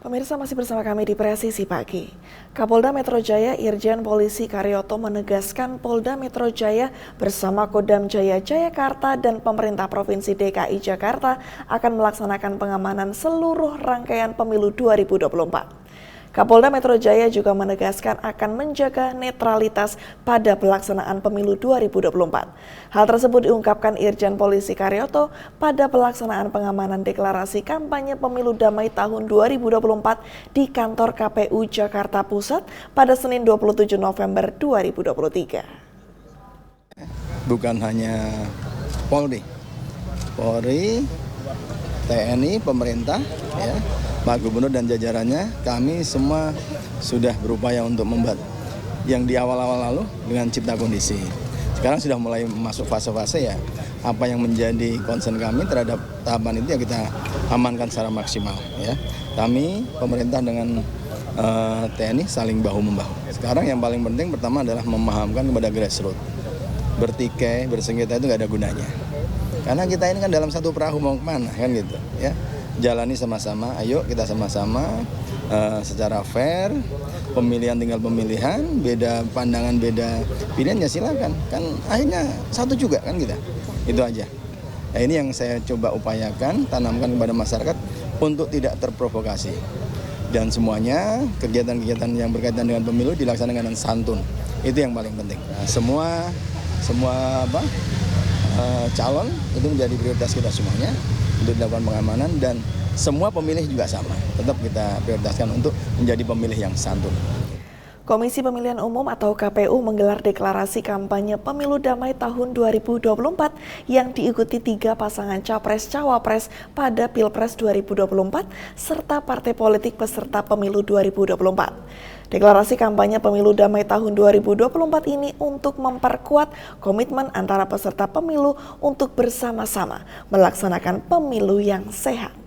Pemirsa masih bersama kami di Presisi Pagi. Kapolda Metro Jaya Irjen Polisi Karyoto menegaskan Polda Metro Jaya bersama Kodam Jaya Jayakarta dan pemerintah Provinsi DKI Jakarta akan melaksanakan pengamanan seluruh rangkaian pemilu 2024. Kapolda Metro Jaya juga menegaskan akan menjaga netralitas pada pelaksanaan pemilu 2024. Hal tersebut diungkapkan Irjen Polisi Karyoto pada pelaksanaan pengamanan deklarasi kampanye pemilu damai tahun 2024 di kantor KPU Jakarta Pusat pada Senin 27 November 2023. Bukan hanya Polri, TNI, pemerintah, ya, Pak Gubernur dan jajarannya, kami semua sudah berupaya untuk membuat yang di awal-awal lalu dengan cipta kondisi. Sekarang sudah mulai masuk fase-fase ya, apa yang menjadi concern kami terhadap tahapan itu ya kita amankan secara maksimal. Ya. Kami, pemerintah dengan TNI saling bahu-membahu. Sekarang yang paling penting pertama adalah memahamkan kepada grassroots. Bertikai, bersengketa itu nggak ada gunanya. Karena kita ini kan dalam satu perahu mau kemana kan gitu ya. Jalani sama-sama, ayo kita sama-sama secara fair, pemilihan tinggal pemilihan, beda pandangan, beda pilihan ya silakan. Kan akhirnya satu juga kan kita, itu aja. Nah ini yang saya coba upayakan, tanamkan kepada masyarakat untuk tidak terprovokasi. Dan semuanya kegiatan-kegiatan yang berkaitan dengan pemilu dilaksanakan dengan santun, itu yang paling penting. Nah, semua calon itu menjadi prioritas kita semuanya untuk dilakukan pengamanan dan semua pemilih juga sama. Tetap kita prioritaskan untuk menjadi pemilih yang santun. Komisi Pemilihan Umum atau KPU menggelar deklarasi kampanye pemilu damai tahun 2024 yang diikuti 3 pasangan Capres-Cawapres pada Pilpres 2024 serta partai politik peserta pemilu 2024. Deklarasi kampanye pemilu damai tahun 2024 ini untuk memperkuat komitmen antara peserta pemilu untuk bersama-sama melaksanakan pemilu yang sehat.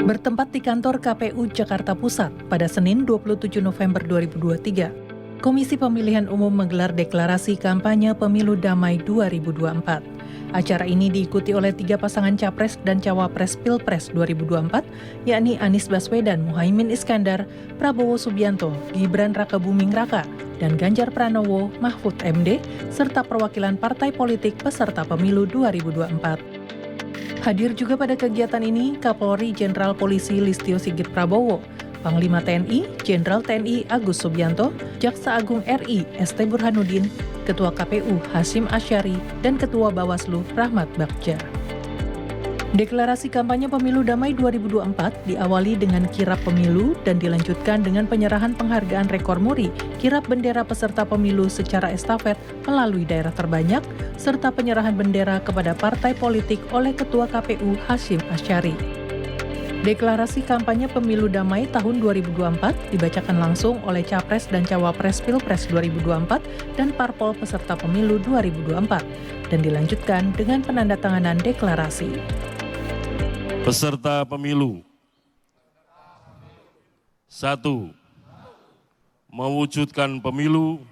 Bertempat di kantor KPU Jakarta Pusat pada Senin 27 November 2023, Komisi Pemilihan Umum menggelar deklarasi kampanye pemilu damai 2024. Acara ini diikuti oleh 3 pasangan Capres dan Cawapres Pilpres 2024, yakni Anies Baswedan, Muhaimin Iskandar, Prabowo Subianto, Gibran Rakabuming Raka, dan Ganjar Pranowo, Mahfud MD, serta perwakilan partai politik peserta pemilu 2024. Hadir juga pada kegiatan ini Kapolri Jenderal Polisi Listio Sigit Prabowo, Panglima TNI Jenderal TNI Agus Subianto, Jaksa Agung RI ST Burhanuddin, Ketua KPU Hasyim Asyari, dan Ketua Bawaslu Rahmat Bagja. Deklarasi kampanye pemilu damai 2024 diawali dengan kirap pemilu dan dilanjutkan dengan penyerahan penghargaan rekor muri kirap bendera peserta pemilu secara estafet melalui daerah terbanyak, serta penyerahan bendera kepada partai politik oleh Ketua KPU Hasyim Asyari. Deklarasi kampanye pemilu damai tahun 2024 dibacakan langsung oleh Capres dan Cawapres Pilpres 2024 dan Parpol peserta pemilu 2024 dan dilanjutkan dengan penandatanganan deklarasi. Peserta pemilu 1. Mewujudkan pemilu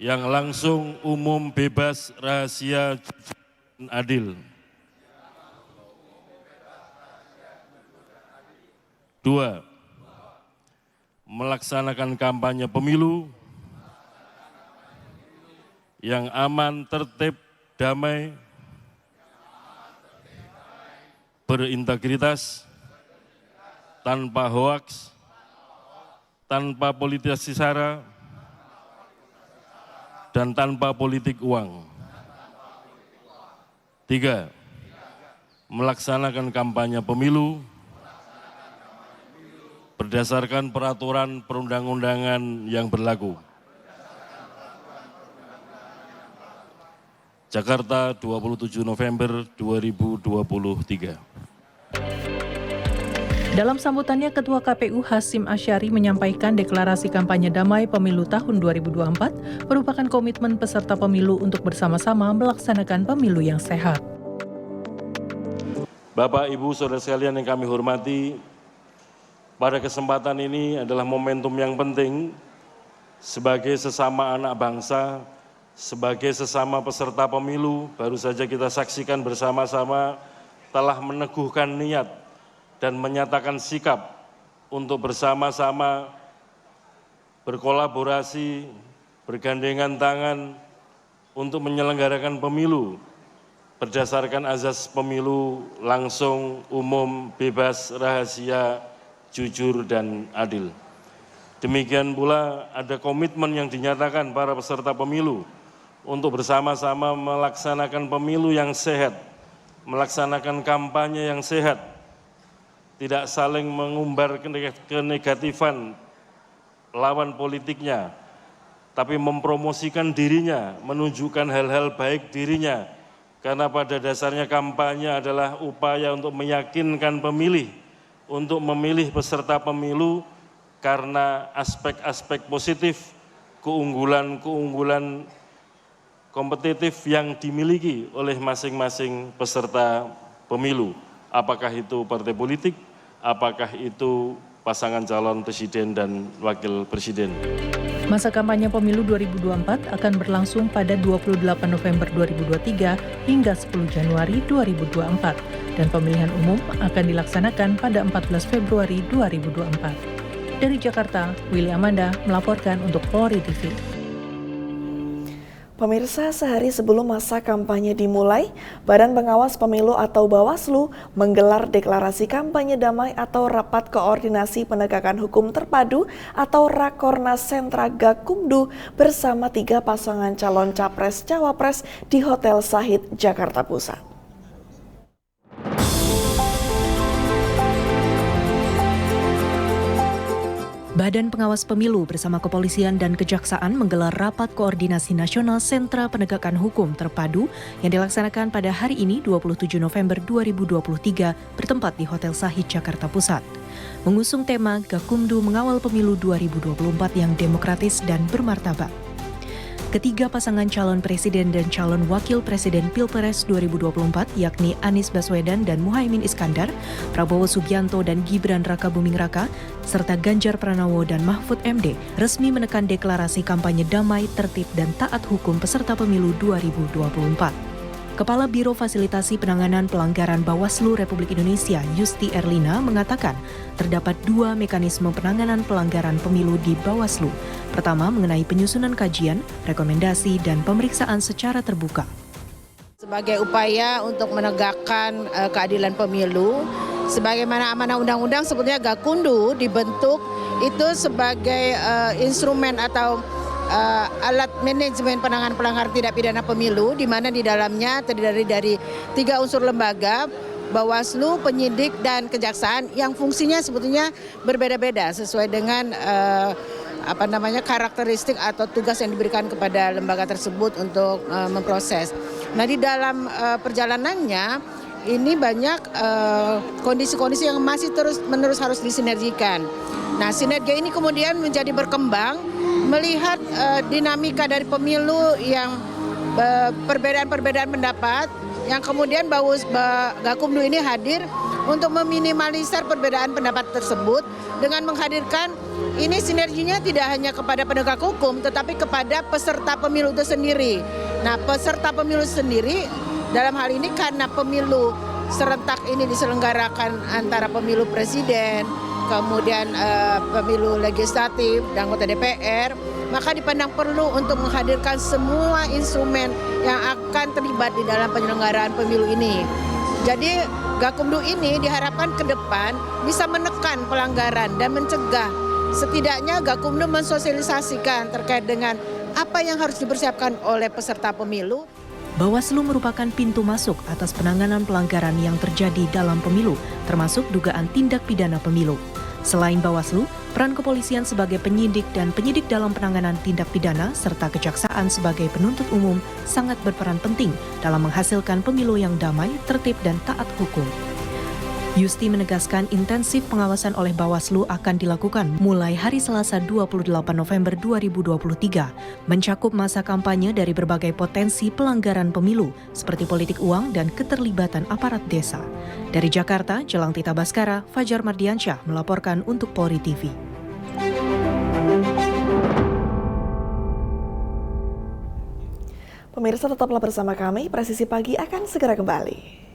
yang langsung, umum, bebas, rahasia, dan adil. 2. Melaksanakan kampanye pemilu yang aman, tertib, damai, berintegritas, tanpa hoaks, tanpa politisasi sara, dan tanpa politik uang. 3. Melaksanakan kampanye pemilu berdasarkan peraturan perundang-undangan yang berlaku. Jakarta, 27 November 2023. Dalam sambutannya, Ketua KPU Hasyim Asyari menyampaikan deklarasi kampanye damai pemilu tahun 2024 merupakan komitmen peserta pemilu untuk bersama-sama melaksanakan pemilu yang sehat. Bapak, Ibu, Saudara sekalian yang kami hormati, pada kesempatan ini adalah momentum yang penting sebagai sesama anak bangsa, sebagai sesama peserta pemilu. Baru saja kita saksikan bersama-sama telah meneguhkan niat dan menyatakan sikap untuk bersama-sama berkolaborasi, bergandengan tangan untuk menyelenggarakan pemilu berdasarkan azas pemilu langsung, umum, bebas, rahasia, jujur, dan adil. Demikian pula ada komitmen yang dinyatakan para peserta pemilu untuk bersama-sama melaksanakan pemilu yang sehat, melaksanakan kampanye yang sehat, tidak saling mengumbar kenegatifan lawan politiknya, tapi mempromosikan dirinya, menunjukkan hal-hal baik dirinya, karena pada dasarnya kampanye adalah upaya untuk meyakinkan pemilih untuk memilih peserta pemilu karena aspek-aspek positif, keunggulan-keunggulan kompetitif yang dimiliki oleh masing-masing peserta pemilu. Apakah itu partai politik, apakah itu pasangan calon presiden dan wakil presiden. Masa kampanye pemilu 2024 akan berlangsung pada 28 November 2023 hingga 10 Januari 2024 dan pemilihan umum akan dilaksanakan pada 14 Februari 2024. Dari Jakarta, Willy Amanda melaporkan untuk Polri TV. Pemirsa, sehari sebelum masa kampanye dimulai, Badan Pengawas Pemilu atau Bawaslu menggelar deklarasi kampanye damai atau Rapat Koordinasi Penegakan Hukum Terpadu atau Rakornas Sentra Gakumdu bersama 3 pasangan calon Capres-Cawapres di Hotel Shahid, Jakarta Pusat. Badan Pengawas Pemilu bersama Kepolisian dan Kejaksaan menggelar Rapat Koordinasi Nasional Sentra Penegakan Hukum Terpadu yang dilaksanakan pada hari ini 27 November 2023 bertempat di Hotel Shahid, Jakarta Pusat. Mengusung tema Gakumdu Mengawal Pemilu 2024 yang demokratis dan bermartabat. Ketiga pasangan calon presiden dan calon wakil presiden Pilpres 2024 yakni Anies Baswedan dan Muhaimin Iskandar, Prabowo Subianto dan Gibran Rakabuming Raka, serta Ganjar Pranowo dan Mahfud MD resmi menekan deklarasi kampanye damai, tertib, dan taat hukum peserta pemilu 2024. Kepala Biro Fasilitasi Penanganan Pelanggaran Bawaslu Republik Indonesia, Yusti Erlina, mengatakan terdapat 2 mekanisme penanganan pelanggaran pemilu di Bawaslu. Pertama, mengenai penyusunan kajian, rekomendasi, dan pemeriksaan secara terbuka. Sebagai upaya untuk menegakkan keadilan pemilu, sebagaimana amanah undang-undang sebetulnya Gakumdu dibentuk itu sebagai instrumen atau alat manajemen penanganan pelanggaran tindak pidana pemilu, di mana di dalamnya terdiri dari 3 unsur lembaga, Bawaslu, penyidik, dan kejaksaan yang fungsinya sebetulnya berbeda-beda sesuai dengan karakteristik atau tugas yang diberikan kepada lembaga tersebut untuk memproses. Nah, di dalam perjalanannya ini banyak kondisi-kondisi yang masih terus-menerus harus disinergikan. Nah, sinergi ini kemudian menjadi berkembang melihat dinamika dari pemilu yang perbedaan-perbedaan pendapat, yang kemudian Gakumdu ini hadir untuk meminimalisir perbedaan pendapat tersebut dengan menghadirkan ini sinerginya tidak hanya kepada penegak hukum tetapi kepada peserta pemilu itu sendiri. Nah, peserta pemilu sendiri dalam hal ini karena pemilu serentak ini diselenggarakan antara pemilu presiden, kemudian pemilu legislatif dan anggota DPR, maka dipandang perlu untuk menghadirkan semua instrumen yang akan terlibat di dalam penyelenggaraan pemilu ini. Jadi Gakumdu ini diharapkan ke depan bisa menekan pelanggaran dan mencegah. Setidaknya Gakumdu mensosialisasikan terkait dengan apa yang harus dipersiapkan oleh peserta pemilu. Bawaslu merupakan pintu masuk atas penanganan pelanggaran yang terjadi dalam pemilu, termasuk dugaan tindak pidana pemilu. Selain Bawaslu, peran kepolisian sebagai penyidik dan penyidik dalam penanganan tindak pidana serta kejaksaan sebagai penuntut umum sangat berperan penting dalam menghasilkan pemilu yang damai, tertib, dan taat hukum. Yusti menegaskan intensif pengawasan oleh Bawaslu akan dilakukan mulai hari Selasa 28 November 2023, mencakup masa kampanye dari berbagai potensi pelanggaran pemilu seperti politik uang dan keterlibatan aparat desa. Dari Jakarta, Jelang Tita Baskara, Fajar Mardiansyah melaporkan untuk Polri TV. Pemirsa, tetaplah bersama kami, Presisi Pagi akan segera kembali.